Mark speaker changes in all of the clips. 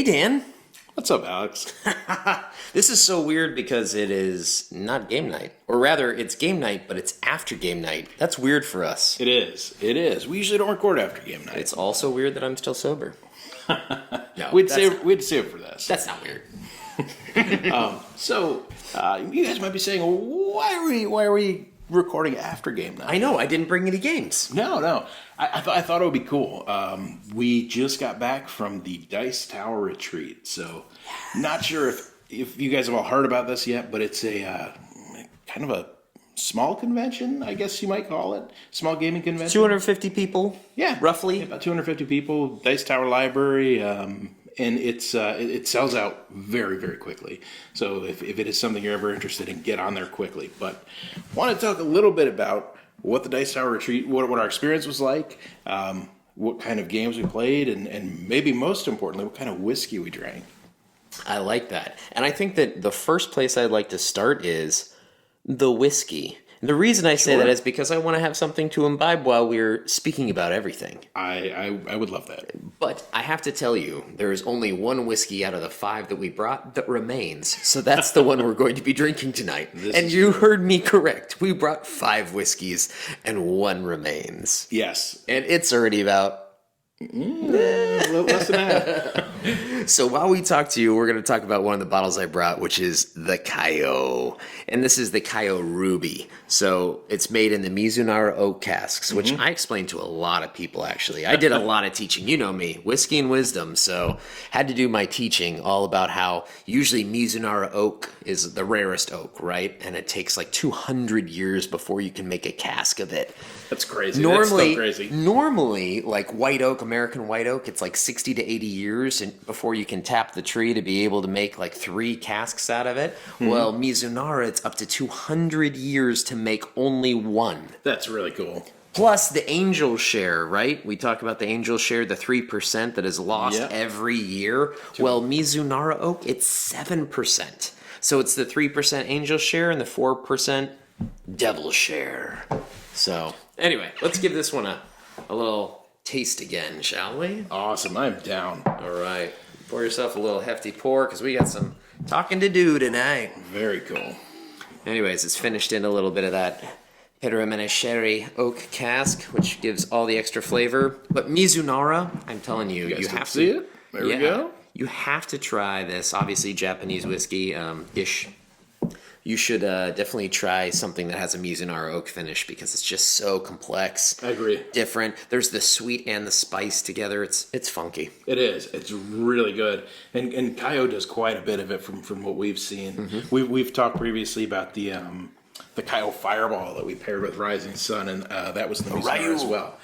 Speaker 1: Hey, Dan.
Speaker 2: What's up, Alex?
Speaker 1: This is so weird because it is not game night. Or rather, it's game night, but it's after game night. That's weird for us.
Speaker 2: It is. It is. We usually don't record after game night.
Speaker 1: It's also weird that I'm still sober. No,
Speaker 2: we'd save it for this.
Speaker 1: That's not weird.
Speaker 2: You guys might be saying, why are we recording after game night?
Speaker 1: I know. I didn't bring any games.
Speaker 2: No. I thought it would be cool. We just got back from the Dice Tower retreat, so not sure if you guys have all heard about this yet, but it's a kind of a small convention, I guess you might call it. Small gaming convention.
Speaker 1: 250 people?
Speaker 2: Yeah.
Speaker 1: Roughly?
Speaker 2: Yeah, about 250 people. Dice Tower Library. And it sells out very, very quickly. So if it is something you're ever interested in, get on there quickly. But I want to talk a little bit about what the Dice Tower retreat, what our experience was like, what kind of games we played, and maybe most importantly, what kind of whiskey we drank.
Speaker 1: I like that. And I think that the first place I'd like to start is the whiskey. And the reason I say that is because I want to have something to imbibe while we're speaking about everything.
Speaker 2: I would love that.
Speaker 1: But I have to tell you, there is only one whiskey out of the 5 that we brought that remains. So that's the one we're going to be drinking tonight. And you heard me correct. We brought 5 whiskeys and 1 remains.
Speaker 2: Yes.
Speaker 1: And it's already about...
Speaker 2: less than that.
Speaker 1: So while we talk to you, we're going to talk about one of the bottles I brought, which is the Cayo. And this is the Cayo Ruby. So it's made in the Mizunara oak casks, which I explained to a lot of people, actually. I did a lot of teaching. You know me, whiskey and wisdom. So had to do my teaching all about how usually Mizunara oak is the rarest oak, right? And it takes like 200 years before you can make a cask of it.
Speaker 2: That's crazy. That's so crazy.
Speaker 1: Normally, like white oak, American white oak, it's like 60 to 80 years before you can tap the tree to be able to make like 3 casks out of it. Well, Mizunara, it's up to 200 years to make only 1.
Speaker 2: That's really cool.
Speaker 1: Plus the angel share, right? We talk about the angel share, the 3% that is lost every year. Well, Mizunara oak, it's 7%. So it's the 3% angel share and the 4% devil share. So anyway, let's give this one a little taste again, shall we?
Speaker 2: Awesome. I'm down.
Speaker 1: All right. Pour yourself a little hefty pour because we got some talking to do tonight.
Speaker 2: Very cool.
Speaker 1: Anyways, it's finished in a little bit of that Pedramene Sherry oak cask, which gives all the extra flavor. But Mizunara, I'm telling you, you have to
Speaker 2: see it. There we go.
Speaker 1: You have to try this. Obviously, Japanese whiskey ish. You should definitely try something that has a Mizunara oak finish because it's just so complex.
Speaker 2: I agree.
Speaker 1: Different. There's the sweet and the spice together. It's funky.
Speaker 2: It is. It's really good. And Cayo does quite a bit of it from what we've seen. We've talked previously about the Cayo Fireball that we paired with Rising Sun, and that was the Mizunara as well.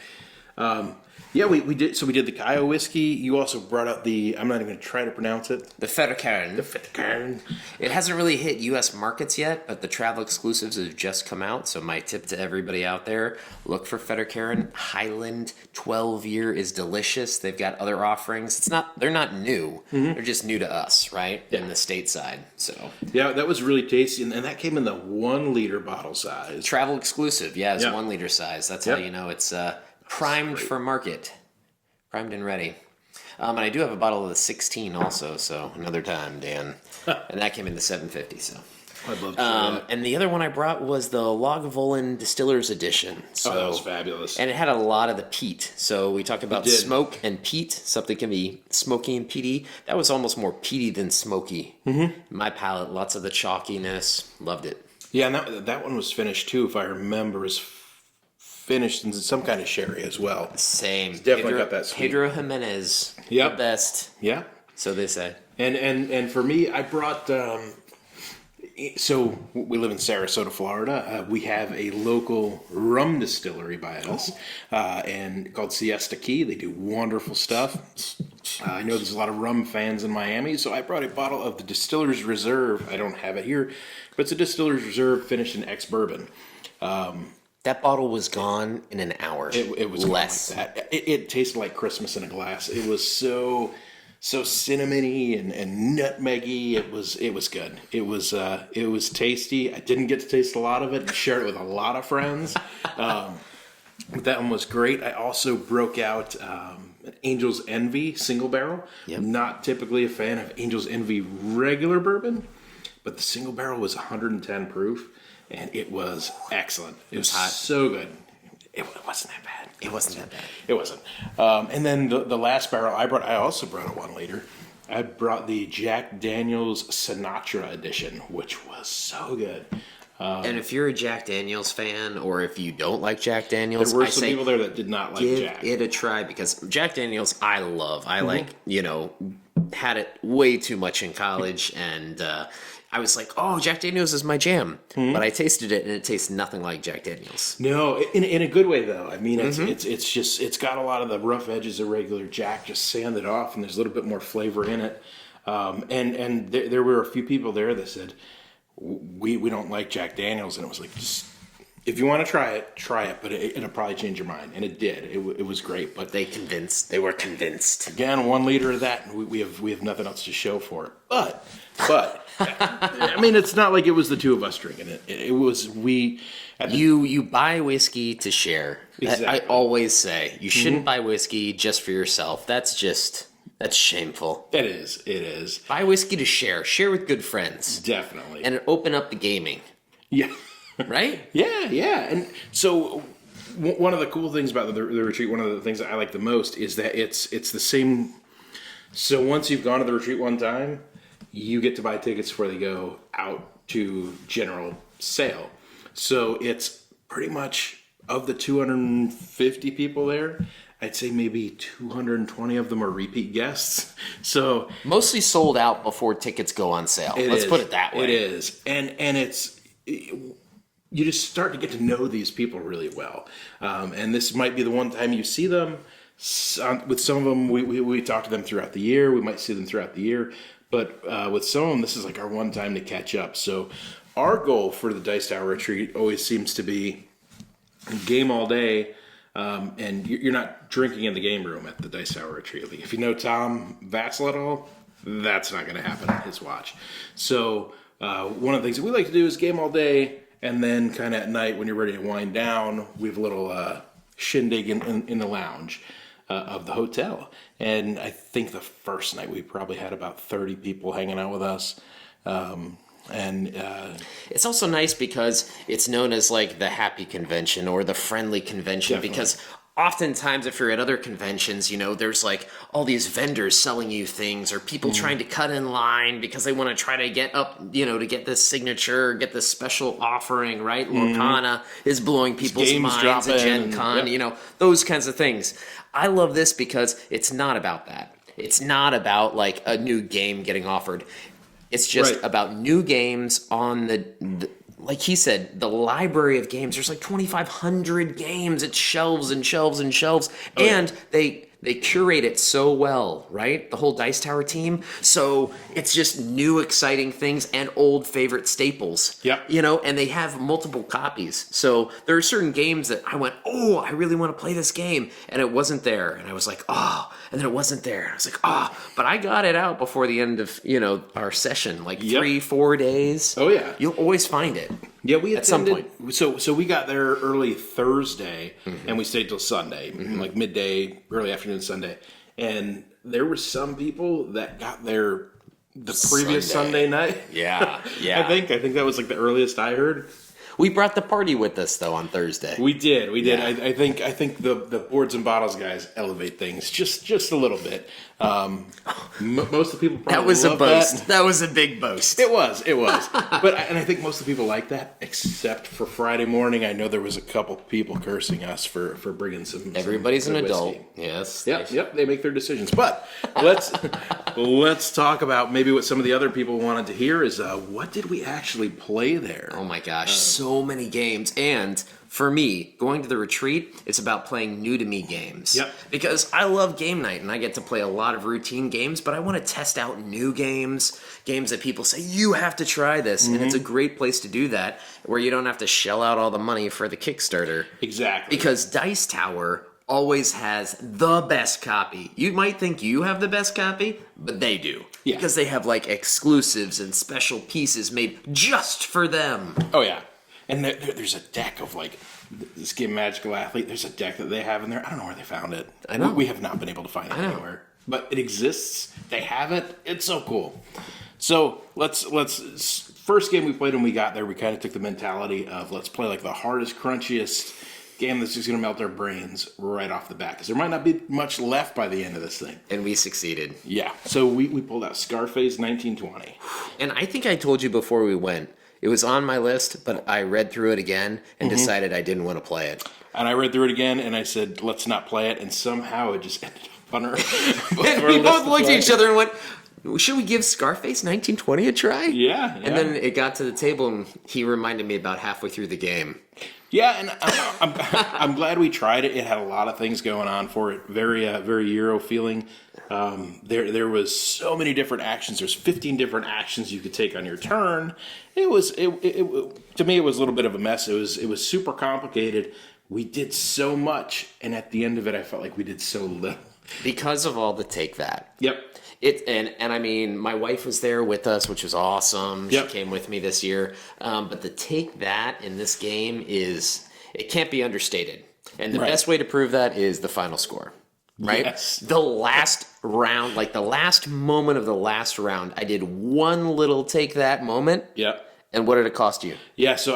Speaker 2: We did. So we did the Cayo whiskey. You also brought up I'm not even going to try to pronounce it.
Speaker 1: The Fettercairn.
Speaker 2: The Fettercairn.
Speaker 1: It hasn't really hit U.S. markets yet, but the travel exclusives have just come out. So my tip to everybody out there, look for Fettercairn. Highland 12-year is delicious. They've got other offerings. They're not new. They're just new to us, right? In the stateside. So
Speaker 2: yeah, that was really tasty. And that came in the 1-liter bottle size.
Speaker 1: Travel exclusive. Yeah, it's 1-liter size. That's how you know it's... primed for market. Primed and ready. And I do have a bottle of the 16 also, so another time, Dan. And that came in the 750, so.
Speaker 2: I'd love to try that.
Speaker 1: And the other one I brought was the Lagavulin Distiller's Edition. So,
Speaker 2: that was fabulous.
Speaker 1: And it had a lot of the peat. So we talked about smoke and peat. Something can be smoky and peaty. That was almost more peaty than smoky. My palate, lots of the chalkiness. Loved it.
Speaker 2: Yeah, and that one was finished too, if I remember, is finished in some kind of sherry as well.
Speaker 1: Same.
Speaker 2: It's definitely got that sweet.
Speaker 1: Pedro Jimenez. The best.
Speaker 2: Yeah.
Speaker 1: So they say.
Speaker 2: And for me, I brought... so we live in Sarasota, Florida. We have a local rum distillery by us, and called Siesta Key. They do wonderful stuff. I know there's a lot of rum fans in Miami, so I brought a bottle of the Distiller's Reserve. I don't have it here, but it's a Distiller's Reserve finished in ex-bourbon.
Speaker 1: That bottle was gone in an hour.
Speaker 2: It was less. Like that. It tasted like Christmas in a glass. It was so cinnamony and nutmeggy. It was good. It was tasty. I didn't get to taste a lot of it. I shared it with a lot of friends. But that one was great. I also broke out an Angel's Envy single barrel.
Speaker 1: Yep.
Speaker 2: Not typically a fan of Angel's Envy regular bourbon, but the single barrel was 110 proof, and it was excellent. It was
Speaker 1: hot.
Speaker 2: so good. It wasn't that bad.
Speaker 1: It wasn't that bad.
Speaker 2: It wasn't. And then the last barrel I also brought a 1 liter. I brought the Jack Daniel's Sinatra edition, which was so good.
Speaker 1: And if you're a Jack Daniels fan, or if you don't like Jack Daniels,
Speaker 2: There were
Speaker 1: I
Speaker 2: some
Speaker 1: say
Speaker 2: people there that did not like
Speaker 1: give
Speaker 2: Jack.
Speaker 1: it a try, because Jack Daniels I love. I like, had it way too much in college, and I was like, oh, Jack Daniels is my jam. But I tasted it, and it tastes nothing like Jack Daniels.
Speaker 2: No, in a good way though. I mean, it's got a lot of the rough edges of regular Jack just sanded off, and there's a little bit more flavor in it. And there were a few people there that said, we don't like Jack Daniels, and it was like, just, if you want to try it, but it'll probably change your mind, and it did. It was great, but
Speaker 1: They were convinced.
Speaker 2: again, 1 liter of that, and we have nothing else to show for it. But I mean, it's not like it was the two of us drinking it. It was we.
Speaker 1: You buy whiskey to share.
Speaker 2: Exactly.
Speaker 1: I always say you shouldn't buy whiskey just for yourself. That's shameful.
Speaker 2: It is
Speaker 1: Buy whiskey to share. Share with good friends.
Speaker 2: definitely.
Speaker 1: And open up the gaming,
Speaker 2: yeah.
Speaker 1: right?
Speaker 2: Yeah. And so one of the cool things about the retreat, one of the things that I like the most is that it's the same. So once you've gone to the retreat one time, you get to buy tickets before they go out to general sale. So it's pretty much, of the 250 people there, I'd say maybe 220 of them are repeat guests. So
Speaker 1: Mostly sold out before tickets go on sale. Let's put it that way.
Speaker 2: It is. And you just start to get to know these people really well. And this might be the one time you see them. With some of them, we talk to them throughout the year. We might see them throughout the year. But with some of them, this is like our one time to catch up. So our goal for the Dice Tower Retreat always seems to be game all day. And you're not drinking in the game room at the Dice Tower Retreat. Like, if you know Tom Vassal at all, that's not going to happen at his watch. So one of the things that we like to do is game all day, and then kind of at night when you're ready to wind down, we have a little shindig in the lounge of the hotel. And I think the first night we probably had about 30 people hanging out with us.
Speaker 1: It's also nice because it's known as like the happy convention or the friendly convention.
Speaker 2: Definitely.
Speaker 1: Because oftentimes if you're at other conventions, there's like all these vendors selling you things, or people trying to cut in line because they want to try to get up, to get this signature, get this special offering, right? Lorcana is blowing people's
Speaker 2: games
Speaker 1: minds at Gen
Speaker 2: dropping,
Speaker 1: Con,
Speaker 2: yep.
Speaker 1: Those kinds of things. I love this because it's not about that. It's not about like a new game getting offered. It's just
Speaker 2: Right.
Speaker 1: about new games on the, like he said, the library of games. There's like 2,500 games. It's shelves and shelves and shelves.
Speaker 2: Oh,
Speaker 1: and they curate it so well, right? The whole Dice Tower team. So it's just new, exciting things and old favorite staples.
Speaker 2: Yep.
Speaker 1: And they have multiple copies. So there are certain games that I went, oh, I really want to play this game. And it wasn't there. And I was like, oh. And then it wasn't there. And I was like, oh. But I got it out before the end of, our session. Like
Speaker 2: Yep.
Speaker 1: 3-4 days.
Speaker 2: Oh, yeah.
Speaker 1: You'll always find it.
Speaker 2: Yeah, we
Speaker 1: At some
Speaker 2: attended, So we got there early Thursday, and we stayed till Sunday, like midday, early afternoon Sunday. And there were some people that got there the previous Sunday night.
Speaker 1: Yeah, yeah.
Speaker 2: I think that was like the earliest I heard.
Speaker 1: We brought the party with us, though, on Thursday.
Speaker 2: We did.
Speaker 1: Yeah.
Speaker 2: I think the boards and bottles guys elevate things just a little bit. Most of the people probably
Speaker 1: That was a
Speaker 2: love
Speaker 1: boast. That was a big boast.
Speaker 2: It was. But I think most of the people like that, except for Friday morning. I know there was a couple people cursing us for bringing some.
Speaker 1: Everybody's
Speaker 2: some
Speaker 1: an
Speaker 2: good
Speaker 1: adult.
Speaker 2: whiskey.
Speaker 1: Yes.
Speaker 2: Yep. They make their decisions. But let's talk about maybe what some of the other people wanted to hear is what did we actually play there?
Speaker 1: Oh my gosh, so many games. And for me, going to the retreat, it's about playing new to me games.
Speaker 2: Yep.
Speaker 1: Because I love game night and I get to play a lot of routine games, but I want to test out new games that people say, you have to try this. And it's a great place to do that where you don't have to shell out all the money for the Kickstarter.
Speaker 2: Exactly.
Speaker 1: Because Dice Tower always has the best copy. You might think you have the best copy, but they do.
Speaker 2: Yeah.
Speaker 1: Because they have like exclusives and special pieces made just for them.
Speaker 2: Oh yeah. And there's a deck of like this game, Magical Athlete. There's a deck that they have in there. I don't know where they found it.
Speaker 1: I know.
Speaker 2: We have not been able to find it anywhere, but it exists. They have it. It's so cool. So let's first game we played when we got there, we kind of took the mentality of let's play like the hardest, crunchiest game that's just going to melt our brains right off the bat, because there might not be much left by the end of this thing.
Speaker 1: And we succeeded.
Speaker 2: Yeah. So we pulled out Scarface 1920.
Speaker 1: And I think I told you before we went, it was on my list, but I read through it again and decided I didn't want to play it.
Speaker 2: And I read through it again, and I said, let's not play it. And somehow it just ended up on our
Speaker 1: And we both looked at each other and went, should we give Scarface 1920 a try?
Speaker 2: Yeah.
Speaker 1: And then it got to the table, and he reminded me about halfway through the game.
Speaker 2: Yeah, and I'm glad we tried it. It had a lot of things going on for it. Very Euro feeling. There was so many different actions. There's 15 different actions you could take on your turn. To me it was a little bit of a mess. It was super complicated. We did so much, and at the end of it, I felt like we did so little
Speaker 1: Because of all the take that.
Speaker 2: Yep.
Speaker 1: And I mean, my wife was there with us, which was awesome.
Speaker 2: Yep.
Speaker 1: She came with me this year. But the take that in this game it can't be understated. And the best way to prove that is the final score, right?
Speaker 2: Yes.
Speaker 1: The last round, like the last moment of the last round, I did one little take that moment.
Speaker 2: Yep.
Speaker 1: And what did it cost you?
Speaker 2: Yeah, so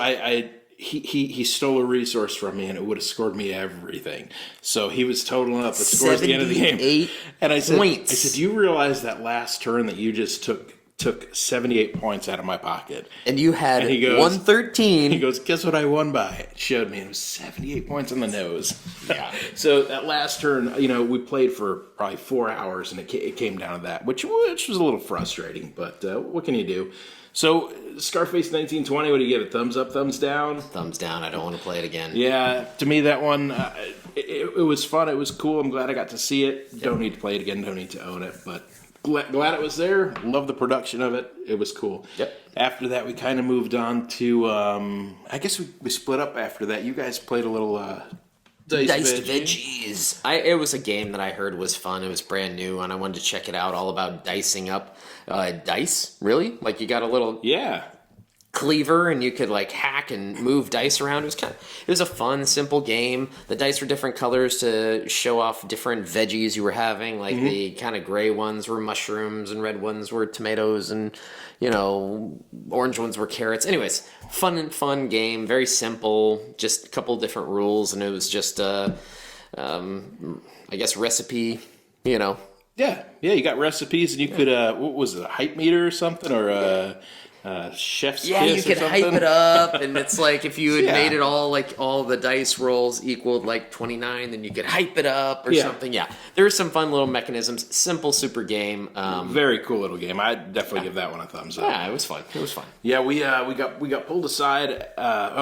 Speaker 2: he stole a resource from me, and it would have scored me everything. So he was totaling up the scores at the end of the game.
Speaker 1: 78
Speaker 2: And I said,
Speaker 1: points.
Speaker 2: do you realize that last turn that you just took 78 points out of my pocket?
Speaker 1: And you had
Speaker 2: he goes,
Speaker 1: 113.
Speaker 2: He goes, guess what I won by? It showed me, and it was 78 points on the nose. Yeah. So that last turn, we played for probably 4 hours, and it came down to that, which was a little frustrating, but what can you do? So Scarface 1920, what do you give it? Thumbs up, thumbs down?
Speaker 1: Thumbs down. I don't want to play it again.
Speaker 2: Yeah, to me that one, it was fun. It was cool. I'm glad I got to see it. Yep. Don't need to play it again. Don't need to own it. But glad it was there. Love the production of it. It was cool.
Speaker 1: Yep.
Speaker 2: After that, we kind of moved on to, I guess we split up after that. You guys played a little Diced
Speaker 1: Veggies. It was a game that I heard was fun. It was brand new, and I wanted to check it out. All about dicing up dice. Really? Like you got a little cleaver, and you could like hack and move dice around. It was a fun, simple game. The dice were different colors to show off different veggies you were having. Like the kind of gray ones were mushrooms, and red ones were tomatoes, and orange ones were carrots. Anyways, fun game. Very simple. Just a couple different rules, and it was just I guess recipe.
Speaker 2: Yeah. You got recipes, and you could what was it, a hype meter or something, or chef's kiss
Speaker 1: you could
Speaker 2: or something?
Speaker 1: hype it up, and it's like if you had made it all like all the dice rolls equaled like 29, then you could hype it up or something. Yeah, there are some fun little mechanisms. Simple, super game.
Speaker 2: Very cool little game. I'd definitely give that one a thumbs up.
Speaker 1: Yeah, it was fun. It was fun.
Speaker 2: Yeah, we got pulled aside.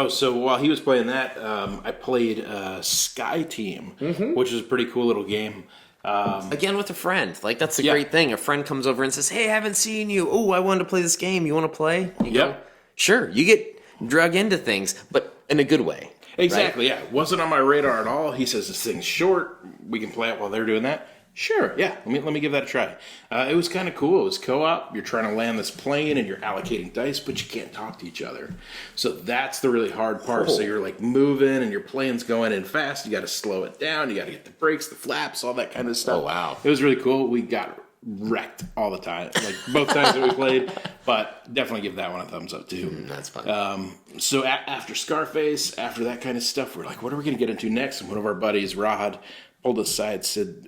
Speaker 2: So while he was playing that, I played Sky Team, which is a pretty cool little game.
Speaker 1: Again with a friend. Like that's the great thing. A friend comes over and says, "Hey, I haven't seen you. Oh, I wanted to play this game. You want to play?" You go, "Sure." You get drug into things, but in a good way.
Speaker 2: Exactly. Right? Yeah, it wasn't on my radar at all. He says this thing's short. We can play it while they're doing that. Sure. Yeah. Let me give that a try. It was kind of cool. It was co-op. You're trying to land this plane, and you're allocating dice, but you can't talk to each other. So that's the really hard part. So you're like moving, and your plane's going in fast. You got to slow it down. You got to get the brakes, the flaps, all that kind of stuff.
Speaker 1: Oh wow!
Speaker 2: It was really cool. We got wrecked all the time, like both times that we played. But definitely give that one a thumbs up too.
Speaker 1: That's fun.
Speaker 2: So after Scarface, after that kind of stuff, we're like, what are we going to get into next? And one of our buddies, Rod, pulled us aside, said,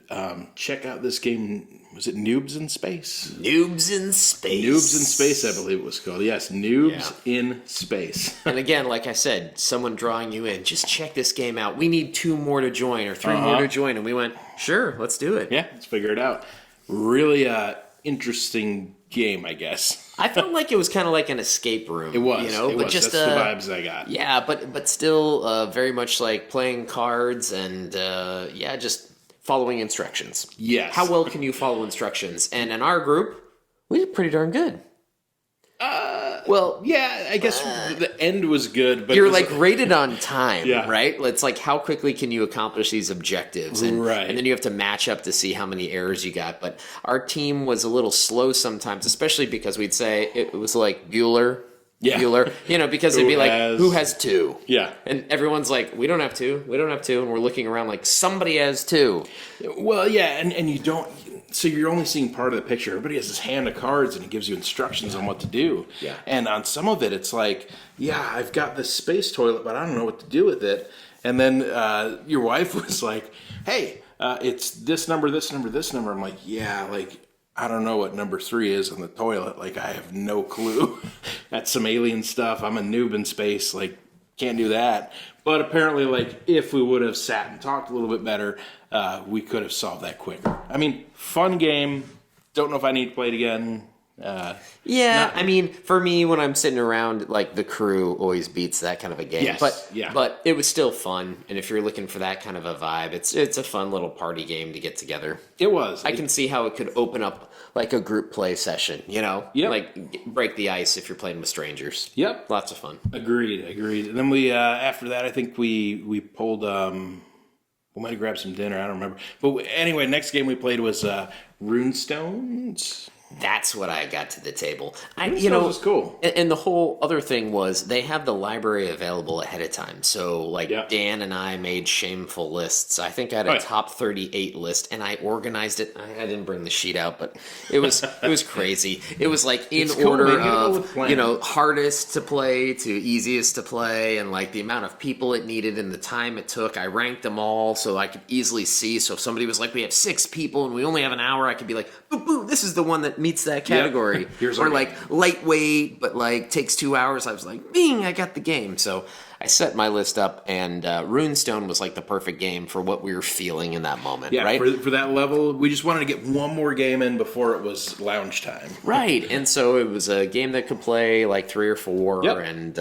Speaker 2: check out this game. Was it Noobs in Space?
Speaker 1: Noobs in Space.
Speaker 2: Noobs in Space, I believe it was called. Yes, Noobs in Space.
Speaker 1: And again, like I said, someone drawing you in, just check this game out. We need 2 more to join or 3 more to join. And we went, sure, let's do it.
Speaker 2: Yeah, let's figure it out. Really interesting game, I guess.
Speaker 1: I felt like it was kind of like an escape room.
Speaker 2: It was,
Speaker 1: but just
Speaker 2: that's the vibes I got.
Speaker 1: Yeah, but still very much like playing cards and just following instructions.
Speaker 2: Yes.
Speaker 1: How well can you follow instructions? And in our group, we did pretty darn good.
Speaker 2: Well, yeah, I guess the end was good, but
Speaker 1: you're like rated on time,
Speaker 2: Yeah.
Speaker 1: right? It's like how quickly can you accomplish these objectives, and then you have to match up to see how many errors you got. But our team was a little slow sometimes, especially because we'd say it was like Bueller. Bueller, because it'd be like, who has two?
Speaker 2: Yeah.
Speaker 1: And everyone's like, we don't have two. We don't have two. And we're looking around like, somebody has two.
Speaker 2: Well, yeah, and you don't. So you're only seeing part of the picture. Everybody has this hand of cards, and it gives you instructions on what to do.
Speaker 1: Yeah.
Speaker 2: And on some of it, it's like, yeah, I've got this space toilet, but I don't know what to do with it. And then your wife was like, hey, it's this number, this number, this number. I'm like, yeah, like, I don't know what number 3 is on the toilet. Like, I have no clue. That's some alien stuff. I'm a noob in space. Like, can't do that. But apparently, like, if we would have sat and talked a little bit better, we could have solved that quicker. I mean, fun game. Don't know if I need to play it again.
Speaker 1: For me, when I'm sitting around, like, the crew always beats that kind of a game.
Speaker 2: Yes,
Speaker 1: but it was still fun, and if you're looking for that kind of a vibe, it's a fun little party game to get together.
Speaker 2: It was.
Speaker 1: I can see how it could open up like a group play session,
Speaker 2: Yep.
Speaker 1: like break the ice if you're playing with strangers.
Speaker 2: Yep.
Speaker 1: Lots of fun.
Speaker 2: Agreed. And then we after that, I think we pulled. We might have grabbed some dinner. I don't remember. But anyway, next game we played was Runestones.
Speaker 1: That's what I got to the table.
Speaker 2: Runestones was cool.
Speaker 1: And the whole other thing was they have the library available ahead of time. So, like, Dan and I made shameful lists. I think I had a top 38 list, and I organized it. I didn't bring the sheet out, but it was crazy. It was like in order of hardest to play to easiest to play, and like the amount of people it needed and the time it took. I ranked them all so I could easily see. So if somebody was like, "We have 6 people and we only have an hour," I could be like, "Boom, boom! This is the one that meets that category."
Speaker 2: Here's
Speaker 1: or like lightweight, but like takes 2 hours. I was like, bing, I got the game. So I set my list up, and Runestone was like the perfect game for what we were feeling in that moment.
Speaker 2: Yeah,
Speaker 1: right?
Speaker 2: for that level, we just wanted to get one more game in before it was lounge time.
Speaker 1: Right, and so it was a game that could play like 3 or 4, and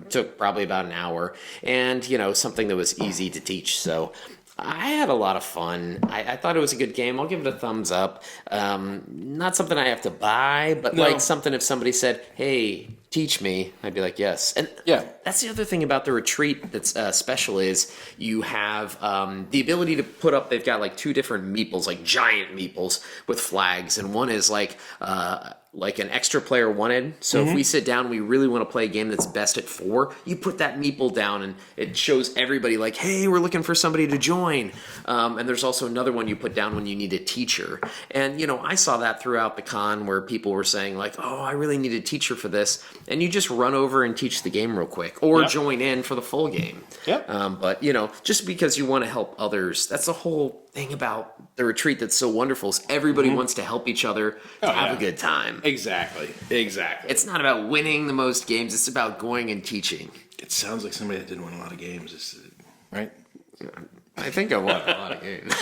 Speaker 1: took probably about an hour, and something that was easy to teach. So I had a lot of fun. I thought it was a good game. I'll give it a thumbs up. Not something I have to buy, but like something if somebody said, hey, teach me, I'd be like, yes. And that's the other thing about the retreat that's special is you have the ability to put up, they've got like 2 different meeples, like giant meeples with flags. And one is like an extra player wanted. So if we sit down, we really want to play a game that's best at 4, you put that meeple down and it shows everybody like, hey, we're looking for somebody to join. And there's also another one you put down when you need a teacher. And, I saw that throughout the con where people were saying like, oh, I really need a teacher for this. And you just run over and teach the game real quick or join in for the full game. But, just because you want to help others, that's the whole thing about the retreat that's so wonderful is everybody wants to help each other to have a good time.
Speaker 2: Exactly.
Speaker 1: It's not about winning the most games. It's about going and teaching.
Speaker 2: It sounds like somebody that didn't win a lot of games, right?
Speaker 1: I think I won a lot of games.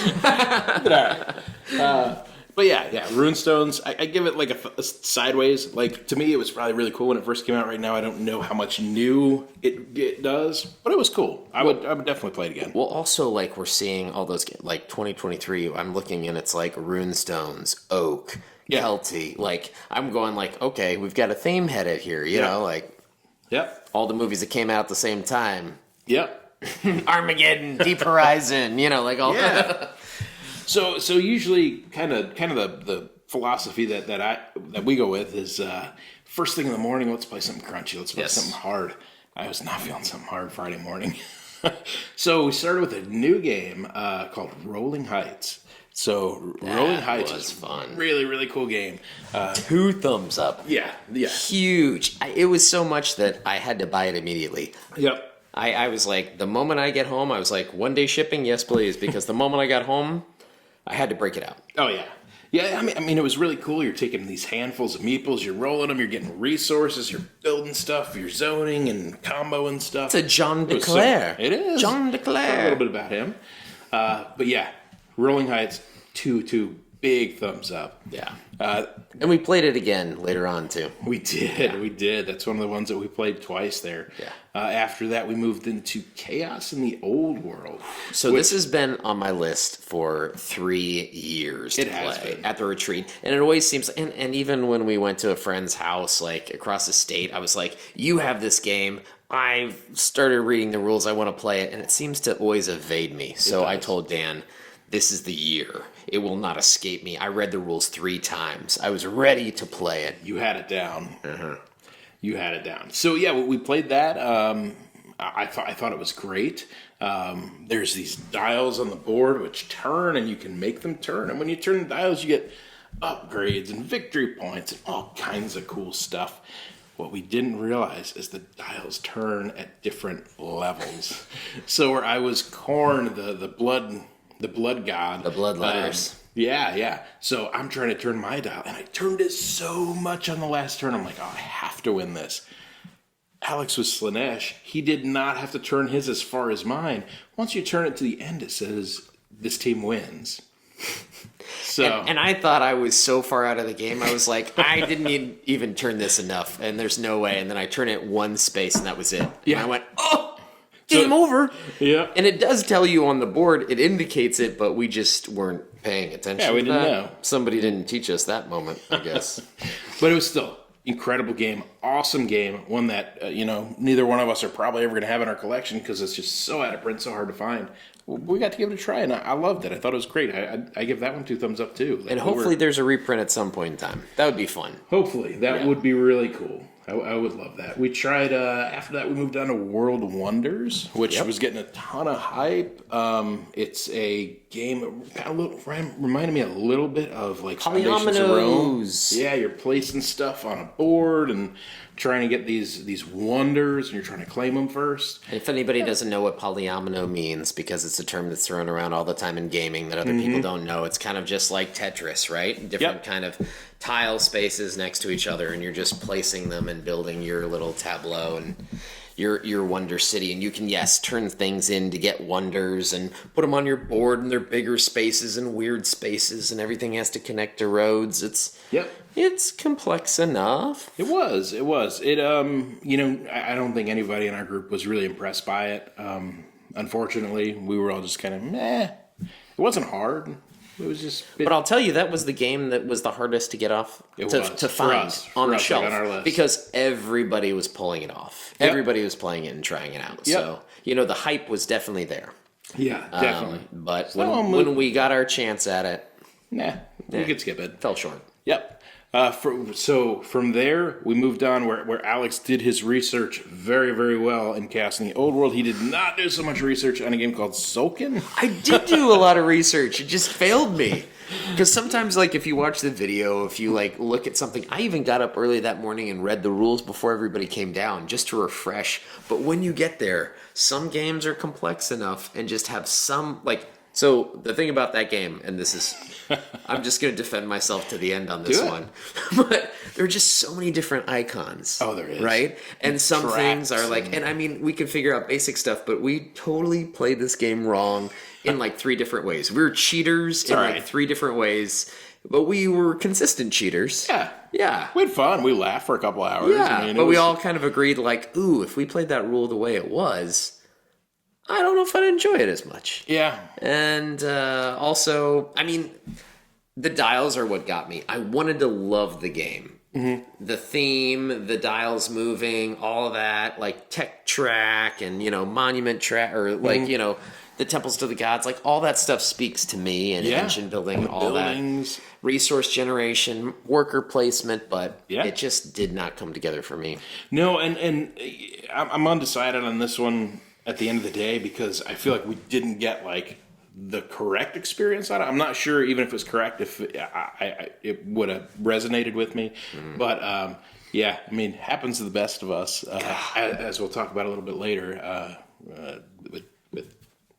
Speaker 2: But yeah, Runestones, I give it like a sideways. Like, to me, it was probably really cool when it first came out. Right now, I don't know how much new it does, but it was cool. I would definitely play it again.
Speaker 1: Well, also, like, we're seeing all those, like, 2023, I'm looking and it's like Runestones, Oak, Kelty. Like, I'm going like, okay, we've got a theme headed here, you know, like, all the movies that came out at the same time. Armageddon, Deep Horizon, like all that.
Speaker 2: So usually kind of the philosophy that we go with is first thing in the morning, let's play something crunchy, let's play something hard. I was not feeling something hard Friday morning. So we started with a new game called Rolling Heights. So Rolling Heights
Speaker 1: was fun.
Speaker 2: Really, really cool game.
Speaker 1: 2 thumbs up.
Speaker 2: Yeah.
Speaker 1: Huge. It was so much that I had to buy it immediately. I was like, the moment I get home, I was like, 1 day shipping, yes please, because the moment I got home, I had to break it out.
Speaker 2: Oh yeah. Yeah, I mean, it was really cool. You're taking these handfuls of meeples, you're rolling them, you're getting resources, you're building stuff, you're zoning and comboing stuff.
Speaker 1: It's a John DeClaire.
Speaker 2: It is.
Speaker 1: John DeClaire.
Speaker 2: A little bit about him. But yeah, Rolling Heights, two big thumbs up.
Speaker 1: Yeah. And we played it again later on, too.
Speaker 2: We did. That's one of the ones that we played twice there.
Speaker 1: Yeah.
Speaker 2: After that, we moved into Chaos in the Old World.
Speaker 1: So this has been on my list for 3 years to play at the retreat. And it always seems, and even when we went to a friend's house, like across the state, I was like, you have this game. I've started reading the rules. I want to play it. And it seems to always evade me. So I told Dan, this is the year. It will not escape me. I read the rules 3 times. I was ready to play it.
Speaker 2: You had it down. you had it down. So yeah, we played that. I thought it was great. There's these dials on the board which turn, and you can make them turn. And when you turn the dials, you get upgrades and victory points and all kinds of cool stuff. What we didn't realize is the dials turn at different levels. So where I was Corn, the blood god,
Speaker 1: The blood letters.
Speaker 2: Yeah. So I'm trying to turn my dial, and I turned it so much on the last turn. I'm like, oh, I have to win this. Alex was Slanesh. He did not have to turn his as far as mine. Once you turn it to the end, it says this team wins. So
Speaker 1: And I thought I was so far out of the game. I was like, I didn't even turn this enough, and there's no way. And then I turned it one space, and that was it.
Speaker 2: Yeah.
Speaker 1: And I went, oh, game over.
Speaker 2: Yeah.
Speaker 1: And it does tell you on the board, it indicates it, but we just weren't paying attention.
Speaker 2: Yeah, we
Speaker 1: to
Speaker 2: didn't
Speaker 1: that.
Speaker 2: know.
Speaker 1: Somebody didn't teach us that moment, I guess.
Speaker 2: But it was still incredible game, awesome game, one that neither one of us are probably ever going to have in our collection because it's just so out of print, so hard to find. We got to give it a try, and I loved it. I thought it was great. I give that one 2 thumbs up too.
Speaker 1: And hopefully there's a reprint at some point in time. That would be fun.
Speaker 2: Hopefully that would be really cool. I would love that. We tried, after that we moved on to World Wonders, which was getting a ton of hype. It's a game that reminded me a little bit of like Foundations of Rome. Yeah, you're placing stuff on a board and trying to get these wonders, and you're trying to claim them first.
Speaker 1: And if anybody doesn't know what polyomino means, because it's a term that's thrown around all the time in gaming that other people don't know, it's kind of just like Tetris, right? Different kind of tile spaces next to each other, and you're just placing them and building your little tableau and your wonder city. And you can, turn things in to get wonders and put them on your board, and they're bigger spaces and weird spaces, and everything has to connect to roads. It's complex enough.
Speaker 2: It was. It I don't think anybody in our group was really impressed by it. Unfortunately, we were all just kind of meh. It wasn't hard. It was just.
Speaker 1: But I'll tell you, that was the game that was the hardest to get off to find on the shelf,
Speaker 2: on our list.
Speaker 1: Because everybody was pulling it off.
Speaker 2: Yep.
Speaker 1: Everybody was playing it and trying it out.
Speaker 2: Yep.
Speaker 1: So the hype was definitely there.
Speaker 2: Yeah, definitely.
Speaker 1: But when we got our chance at it,
Speaker 2: we could skip it.
Speaker 1: Fell short.
Speaker 2: Yep. So from there, we moved on where Alex did his research very, very well in casting the old world. He did not do so much research on a game called Sulkin.
Speaker 1: I did do a lot of research. It just failed me. Because sometimes, if you watch the video, if you, look at something, I even got up early that morning and read the rules before everybody came down, just to refresh. But when you get there, some games are complex enough and just have some, So the thing about that game, and this is, I'm just going to defend myself to the end on this one, but there are just so many different icons.
Speaker 2: Oh, there is.
Speaker 1: Right? And some
Speaker 2: Tracks
Speaker 1: things are and I mean, we can figure out basic stuff, but we totally played this game wrong in 3 different ways. We were cheaters in 3 different ways, but we were consistent cheaters. Yeah.
Speaker 2: We had fun. We laughed for a couple hours.
Speaker 1: Yeah, we all kind of agreed, ooh, if we played that rule the way it was, I don't know if I'd enjoy it as much.
Speaker 2: Yeah.
Speaker 1: And also, I mean, the dials are what got me. I wanted to love the game. Mm-hmm. The theme, the dials moving, all of that, tech track and, monument track, or the temples to the gods, all that stuff speaks to me, and engine building, all buildings. That. Resource generation, worker placement, but it just did not come together for me.
Speaker 2: No, and I'm undecided on this one at the end of the day, because I feel like we didn't get the correct experience on it. I'm not sure even if it was correct, if it would have resonated with me. But I mean, happens to the best of us, as we'll talk about a little bit later with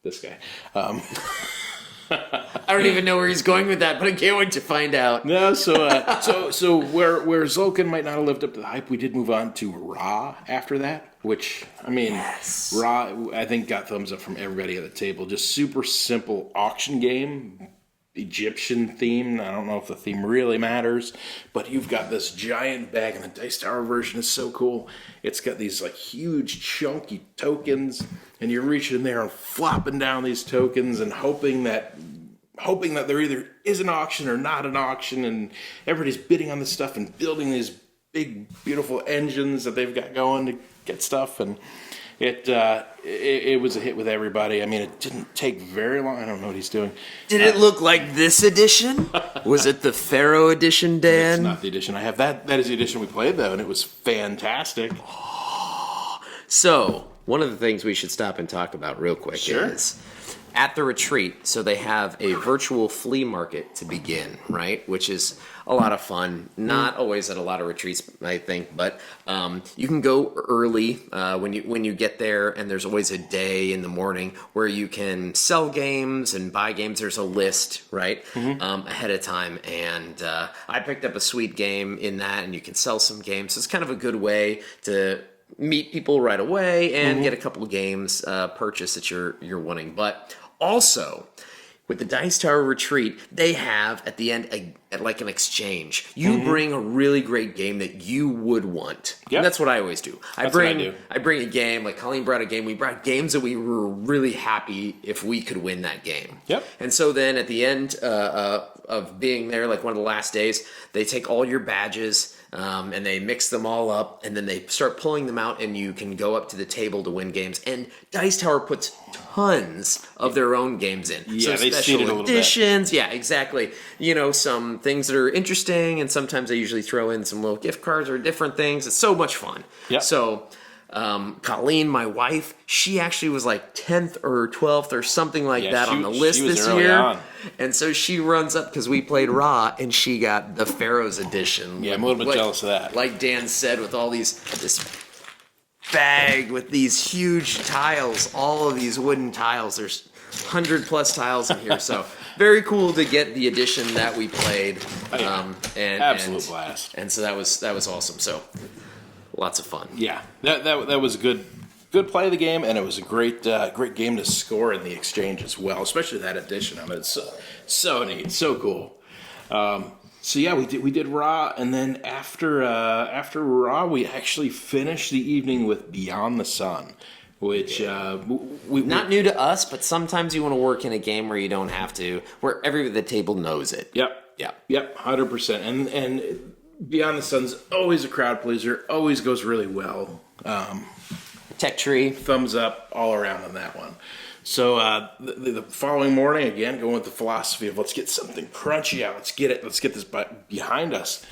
Speaker 2: this guy.
Speaker 1: I don't even know where he's going with that, but I can't wait to find out.
Speaker 2: No, so where Zulkin might not have lived up to the hype, we did move on to Ra after that, which, I mean, Ra, I think, got thumbs up from everybody at the table. Just super simple auction game, Egyptian theme. I don't know if the theme really matters, but you've got this giant bag, and the Dice Tower version is so cool. It's got these huge chunky tokens, and you're reaching in there and flopping down these tokens and hoping that there either is an auction or not an auction, and everybody's bidding on this stuff and building these big, beautiful engines that they've got going to get stuff. And It was a hit with everybody. I mean, it didn't take very long. I don't know what he's doing.
Speaker 1: Did it look like this edition? Was it the Pharaoh edition, Dan?
Speaker 2: It's not the edition I have. That is the edition we played though, and it was fantastic.
Speaker 1: So, one of the things we should stop and talk about real quick
Speaker 2: Sure.
Speaker 1: is at the retreat, so they have a virtual flea market to begin, right? Which is a lot of fun. Not always at a lot of retreats, I think, but you can go early when you get there, and there's always a day in the morning where you can sell games and buy games. There's a list, right, ahead of time, and I picked up a sweet game in that, and you can sell some games. So it's kind of a good way to meet people right away and get a couple of games purchased that you're wanting. But also, with the Dice Tower Retreat, they have at the end like an exchange. You bring a really great game that you would want.
Speaker 2: Yep.
Speaker 1: And that's what I always do.
Speaker 2: That's what I do.
Speaker 1: I bring a game, like Colleen brought a game. We brought games that we were really happy if we could win that game.
Speaker 2: Yep.
Speaker 1: And so then at the end of being there, like one of the last days, they take all your badges and they mix them all up, and then they start pulling them out, and you can go up to the table to win games. And Dice Tower puts tons of their own games in.
Speaker 2: Yeah,
Speaker 1: so
Speaker 2: they seeded a
Speaker 1: special
Speaker 2: little bit.
Speaker 1: editions. Yeah, exactly. You know, some things that are interesting, and sometimes they usually throw in some little gift cards or different things. It's so much fun.
Speaker 2: Yep.
Speaker 1: So Colleen, my wife, she actually was like 10th or 12th or something like that on the list
Speaker 2: she was
Speaker 1: this
Speaker 2: early
Speaker 1: year.
Speaker 2: on.
Speaker 1: And so she runs up because we played Raw, and she got the Pharaoh's edition.
Speaker 2: Yeah, I'm a little bit
Speaker 1: Like-
Speaker 2: jealous of that.
Speaker 1: Like Dan said, with all this bag with these huge tiles, all of these wooden tiles. There's 100+ tiles in here, so very cool to get the edition that we played.
Speaker 2: Oh, yeah. Absolute blast.
Speaker 1: And so that was awesome. So lots of fun.
Speaker 2: Yeah, that was a good play of the game, and it was a great game to score in the exchange as well, especially that edition of it. It's so neat, so cool. So yeah, we did Raw, and then after Raw, we actually finished the evening with Beyond the Sun, which we
Speaker 1: Not new to us, but sometimes you want to work in a game where you don't have to, where everybody at the table knows it.
Speaker 2: Yep, 100%. And Beyond the Sun's always a crowd pleaser, always goes really well.
Speaker 1: Tech tree.
Speaker 2: Thumbs up all around on that one. So the following morning, again, going with the philosophy of let's get something crunchy out. Let's get this behind us.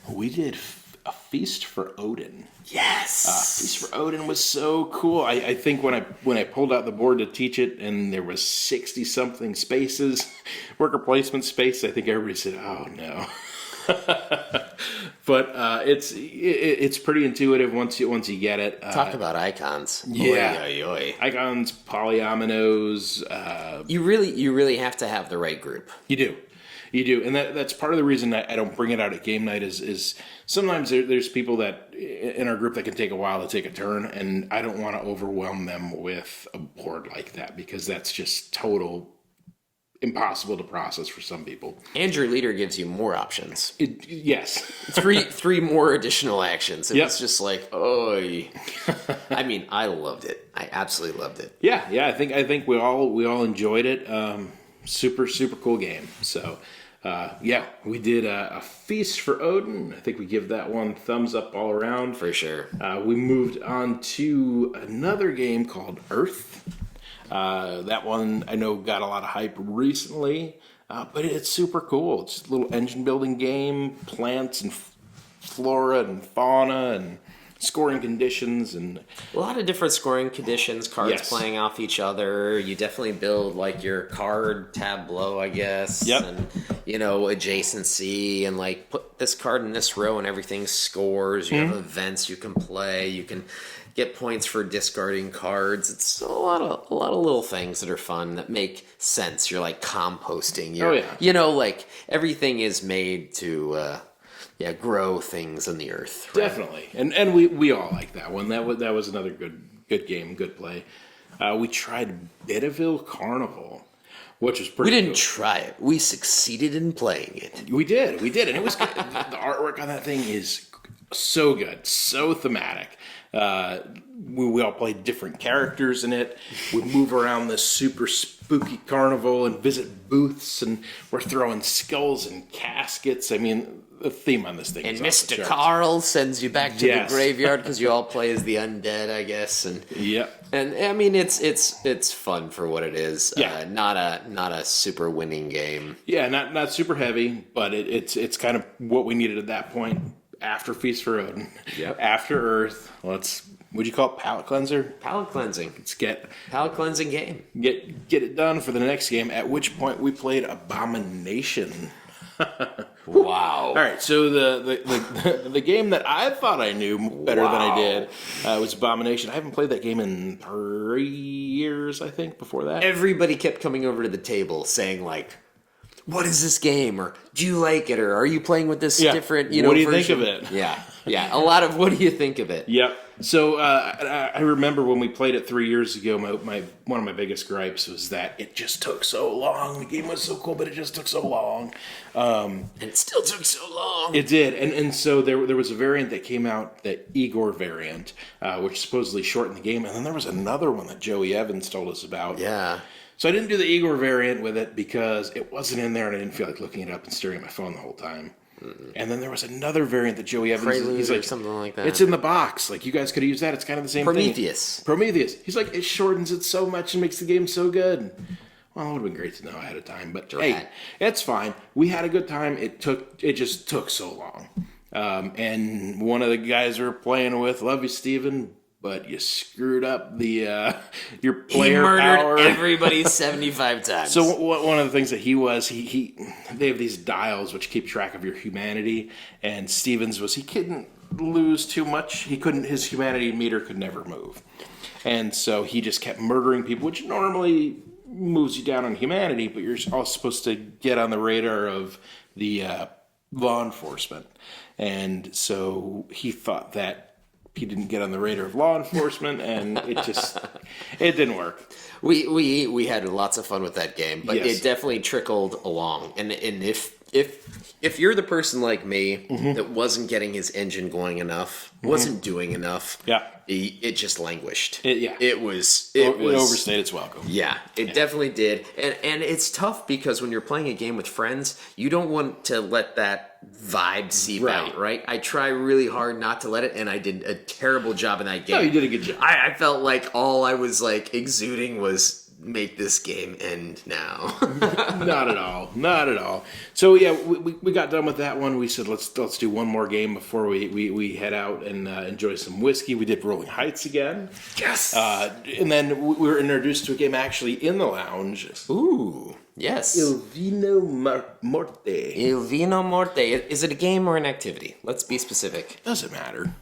Speaker 2: We did a Feast for Odin.
Speaker 1: Yes.
Speaker 2: Feast for Odin was so cool. I think when I pulled out the board to teach it, and there was 60 something spaces, worker placement space, I think everybody said, "Oh no." But it's pretty intuitive once you get it.
Speaker 1: Talk about icons.
Speaker 2: Yeah.
Speaker 1: Oy, oy, oy.
Speaker 2: Icons, polyominoes.
Speaker 1: You really have to have the right group.
Speaker 2: You do, and that's part of the reason I don't bring it out at game night is sometimes there's people that in our group that can take a while to take a turn, and I don't want to overwhelm them with a board like that because that's just total impossible to process for some people.
Speaker 1: And your leader gives you more options.
Speaker 2: Yes.
Speaker 1: Three more additional actions. It
Speaker 2: Yep.
Speaker 1: was just like, oh. I mean, I loved it. I absolutely loved it.
Speaker 2: Yeah. I think we all enjoyed it. Super cool game. So, we did a Feast for Odin. I think we give that one thumbs up all around.
Speaker 1: For sure.
Speaker 2: We moved on to another game called Earth. That one I know got a lot of hype recently, but it's super cool. It's a little engine building game, plants and flora and fauna and scoring conditions and
Speaker 1: A lot of different scoring conditions, cards
Speaker 2: Yes.
Speaker 1: playing off each other. You definitely build like your card tableau, I guess.
Speaker 2: Yep.
Speaker 1: And, adjacency and like put this card in this row and everything scores. You have events you can play. You can get points for discarding cards. It's a lot of little things that are fun that make sense. You're like composting.
Speaker 2: Oh, yeah.
Speaker 1: Like everything is made to grow things in the earth. Right?
Speaker 2: definitely. And we all like that one. That was another good game, good play. We tried Bitterville Carnival, which was pretty.
Speaker 1: We didn't
Speaker 2: cool.
Speaker 1: try it. We succeeded in playing it.
Speaker 2: We did, and it was good. The artwork on that thing is so good, so thematic. We all play different characters in it. We move around this super spooky carnival and visit booths, and we're throwing skulls and caskets. I mean, the theme on this thing
Speaker 1: And
Speaker 2: is off the
Speaker 1: Mr.
Speaker 2: charts.
Speaker 1: Carl sends you back to
Speaker 2: Yes.
Speaker 1: the graveyard because you all play as the undead, I guess.
Speaker 2: Yep.
Speaker 1: And I mean, it's fun for what it is.
Speaker 2: Yeah.
Speaker 1: Not a super winning game.
Speaker 2: Yeah, not super heavy, but it's kind of what we needed at that point. After Feast for Odin,
Speaker 1: Yep.
Speaker 2: after Earth. Would you call it palate cleanser?
Speaker 1: Palate cleansing.
Speaker 2: Let's get
Speaker 1: Cleansing game.
Speaker 2: it done for the next game. At which point we played Abomination.
Speaker 1: Wow.
Speaker 2: All right, so the game that I thought I knew better than I did was Abomination. I haven't played that game in 3 years, I think, before that.
Speaker 1: Everybody kept coming over to the table saying like, "What is this game?" Or "Do you like it?" Or "Are you playing with this different?"
Speaker 2: What do you think
Speaker 1: version?"
Speaker 2: of it?
Speaker 1: Yeah. A lot of "What do you think of it?"
Speaker 2: Yep. So I remember when we played it 3 years ago. One of my biggest gripes was that it just took so long. The game was so cool, but it just took so long.
Speaker 1: And it still took so long.
Speaker 2: It did, and so there was a variant that came out, the Igor variant, which supposedly shortened the game, and then there was another one that Joey Evans told us about.
Speaker 1: Yeah.
Speaker 2: So I didn't do the Igor variant with it because it wasn't in there, and I didn't feel like looking it up and staring at my phone the whole time. And then there was another variant that Joey Evans,
Speaker 1: Prelude
Speaker 2: he's
Speaker 1: or
Speaker 2: like,
Speaker 1: something like that.
Speaker 2: It's in the box. Like, you guys could have used that. It's kind of the same
Speaker 1: Prometheus.
Speaker 2: thing. Prometheus. He's like, it shortens it so much and makes the game so good. Well, it would have been great to know ahead of time, but hey, it's fine. We had a good time. It just took so long. And one of the guys we were playing with, love you, Steven, but you screwed up the your player
Speaker 1: He murdered
Speaker 2: power.
Speaker 1: everybody 75 times.
Speaker 2: So one of the things that they have these dials which keep track of your humanity, and Stevens he couldn't lose too much. His humanity meter could never move, and so he just kept murdering people, which normally moves you down on humanity, but you're all supposed to get on the radar of the law enforcement, and so he thought that he didn't get on the radar of law enforcement, and it didn't work.
Speaker 1: We had lots of fun with that game, but
Speaker 2: Yes.
Speaker 1: it definitely trickled along. And if you're the person like me that wasn't getting his engine going enough, wasn't doing enough, it just languished. It
Speaker 2: overstayed its welcome.
Speaker 1: Yeah, it definitely did. And it's tough because when you're playing a game with friends, you don't want to let that vibe seep out, right? I try really hard not to let it, and I did a terrible job in that game.
Speaker 2: No, you did a good job.
Speaker 1: I felt like all I was like exuding was make this game end now.
Speaker 2: Not at all. So yeah, we got done with that one. We said let's do one more game before we head out and enjoy some whiskey. We did Rolling Heights again.
Speaker 1: Yes.
Speaker 2: And then we were introduced to a game actually in the lounge.
Speaker 1: Ooh. Yes.
Speaker 2: Il Vino Morte.
Speaker 1: Il Vino Morte. Is it a game or an activity? Let's be specific.
Speaker 2: Doesn't matter.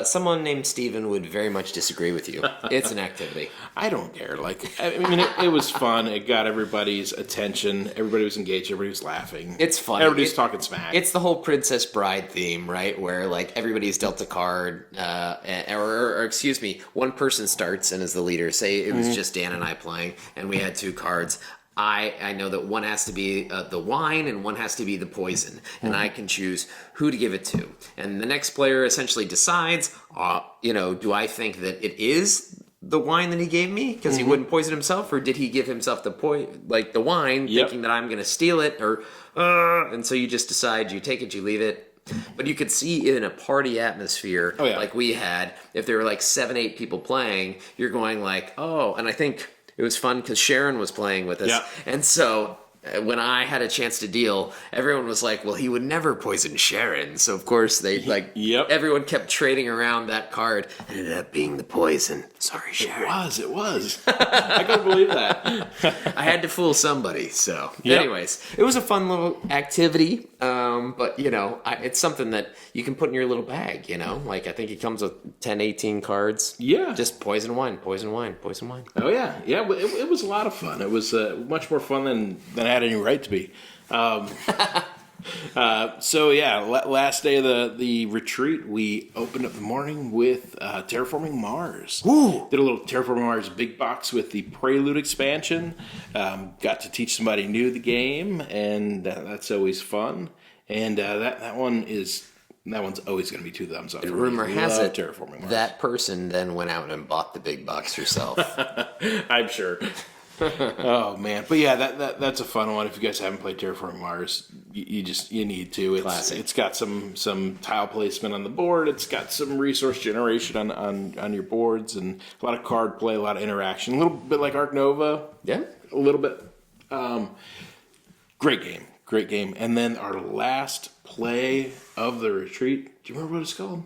Speaker 1: Someone named Steven would very much disagree with you. It's an activity.
Speaker 2: I don't care. I mean, it was fun. It got everybody's attention. Everybody was engaged. Everybody was laughing.
Speaker 1: It's fun.
Speaker 2: Everybody's talking smack.
Speaker 1: It's the whole Princess Bride theme, right? Where like everybody's dealt a card, or excuse me, one person starts and is the leader. Say it was just Dan and I playing, and we had two cards. I know that one has to be the wine and one has to be the poison, and I can choose who to give it to. And the next player essentially decides, do I think that it is the wine that he gave me because he wouldn't poison himself, or did he give himself the wine thinking that I'm going to steal it, or and so you just decide, you take it, you leave it. But you could see in a party atmosphere like we had, if there were like 7-8 people playing, you're going like, oh, and I think it was fun because Sharon was playing with us.
Speaker 2: Yeah.
Speaker 1: And so when I had a chance to deal, everyone was like, well, he would never poison Sharon. So, of course, they everyone kept trading around that card. It ended up being the poison. Sorry, Sharon.
Speaker 2: It was. I couldn't believe that.
Speaker 1: I had to fool somebody. So, anyways, it was a fun little activity. But, it's something that you can put in your little bag, Like, I think it comes with 10, 18 cards.
Speaker 2: Yeah.
Speaker 1: Just poison wine, poison wine, poison wine.
Speaker 2: Oh, yeah. Yeah, it was a lot of fun. It was much more fun than I had any right to be. Last day of the retreat, we opened up the morning with Terraforming Mars.
Speaker 1: Ooh.
Speaker 2: Did a little Terraforming Mars big box with the Prelude expansion. Got to teach somebody new the game, and that's always fun. And that one's always going to be 2 thumbs up.
Speaker 1: Rumor has it
Speaker 2: Terraforming Mars.
Speaker 1: that person then went out and bought the big box herself.
Speaker 2: I'm sure. Oh man, but yeah, that's a fun one. If you guys haven't played Terraforming Mars, you need to.
Speaker 1: Classic.
Speaker 2: It's got some tile placement on the board. It's got some resource generation on your boards, and a lot of card play, a lot of interaction. A little bit like Ark Nova.
Speaker 1: Yeah.
Speaker 2: A little bit. Great game. And then our last play of the retreat. Do you remember what it's called?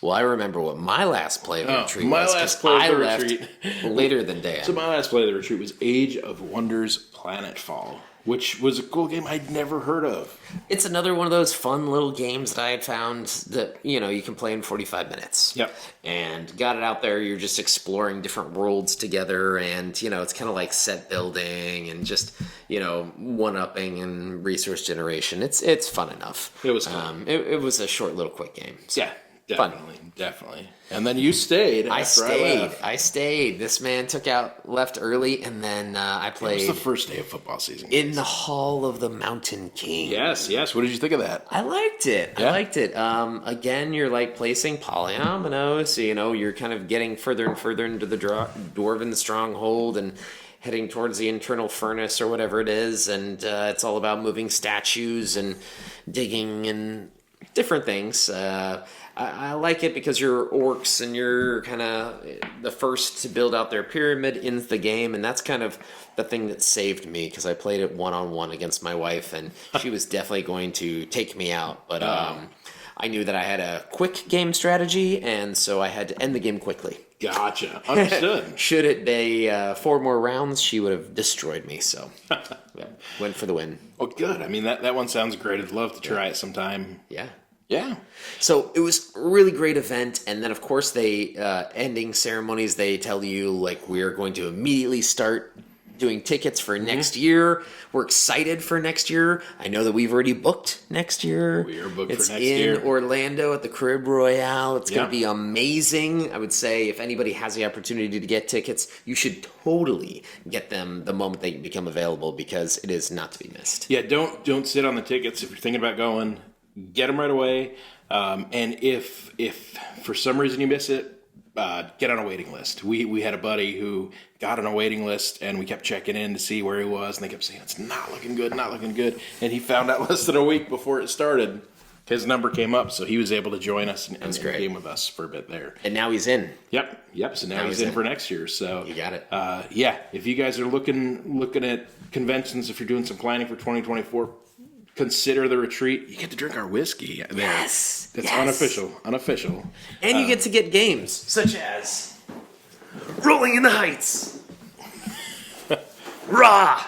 Speaker 1: Well, I remember what my last play of the retreat
Speaker 2: my
Speaker 1: was.
Speaker 2: last play of
Speaker 1: I
Speaker 2: the
Speaker 1: left
Speaker 2: retreat.
Speaker 1: later than Dan.
Speaker 2: So my last play of the retreat was Age of Wonders Planetfall, which was a cool game I'd never heard of.
Speaker 1: It's another one of those fun little games that I had found that, you can play in 45 minutes.
Speaker 2: Yep.
Speaker 1: And got it out there. You're just exploring different worlds together. And, it's kind of like set building and just, one-upping and resource generation. It's fun enough.
Speaker 2: It was fun.
Speaker 1: It was a short little quick game. So.
Speaker 2: Yeah. Definitely. And then you stayed.
Speaker 1: I
Speaker 2: after I left.
Speaker 1: stayed. This man left early, and then I
Speaker 2: It
Speaker 1: played
Speaker 2: was the first day of football season.
Speaker 1: in the Hall of the Mountain King.
Speaker 2: Yes. What did you think of that?
Speaker 1: I liked it.
Speaker 2: Yeah?
Speaker 1: Again, you're like placing polyominoes, so you're kind of getting further and further into the dwarven stronghold and heading towards the internal furnace or whatever it is, and it's all about moving statues and digging and different things. I like it because you're orcs and you're kind of the first to build out their pyramid in the game, and that's kind of the thing that saved me because I played it one-on-one against my wife, and she was definitely going to take me out. But I knew that I had a quick game strategy, and so I had to end the game quickly.
Speaker 2: Gotcha. Understood.
Speaker 1: Should it be 4 more rounds, she would have destroyed me, so went for the win.
Speaker 2: Well, good. I mean, that one sounds great. I'd love to try it sometime.
Speaker 1: Yeah.
Speaker 2: Yeah.
Speaker 1: So it was a really great event, and then of course they ending ceremonies. They tell you like we're going to immediately start doing tickets for next year. We're excited for next year. I know that we've already booked next year.
Speaker 2: We are booked
Speaker 1: it's
Speaker 2: for next year.
Speaker 1: in Orlando at the Crib Royale. It's going
Speaker 2: Yeah.
Speaker 1: to be amazing. I would say if anybody has the opportunity to get tickets, you should totally get them the moment they become available because it is not to be missed.
Speaker 2: Yeah, don't sit on the tickets if you're thinking about going. Get them right away. And if for some reason you miss it, get on a waiting list. We had a buddy who got on a waiting list, and we kept checking in to see where he was, and they kept saying, it's not looking good. And he found out less than a week before it started. His number came up, so he was able to join us and
Speaker 1: great.
Speaker 2: game with us for a bit there.
Speaker 1: And now he's in.
Speaker 2: Yep. So now he's in for next year. So
Speaker 1: You got it.
Speaker 2: Yeah, if you guys are looking at conventions, if you're doing some planning for 2024, consider the retreat. You get to drink our whiskey there.
Speaker 1: Yes.
Speaker 2: That's
Speaker 1: yes.
Speaker 2: unofficial.
Speaker 1: And you get to get games such as Rolling in the Heights, Raw,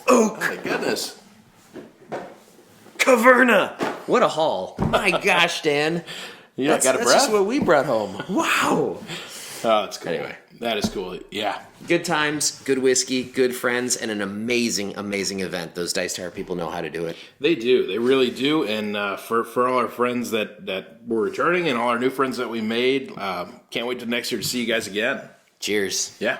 Speaker 1: Oak,
Speaker 2: Oh my goodness.
Speaker 1: Caverna. What a haul. My gosh, Dan.
Speaker 2: You
Speaker 1: That's
Speaker 2: got a
Speaker 1: that's
Speaker 2: breath?
Speaker 1: just what we brought home. Wow.
Speaker 2: Oh, that's cool.
Speaker 1: Anyway.
Speaker 2: That is cool. Yeah.
Speaker 1: Good times, good whiskey, good friends, and an amazing, amazing event. Those Dice Tower people know how to do it.
Speaker 2: They do. They really do. And for all our friends that were returning and all our new friends that we made, can't wait till next year to see you guys again.
Speaker 1: Cheers.
Speaker 2: Yeah.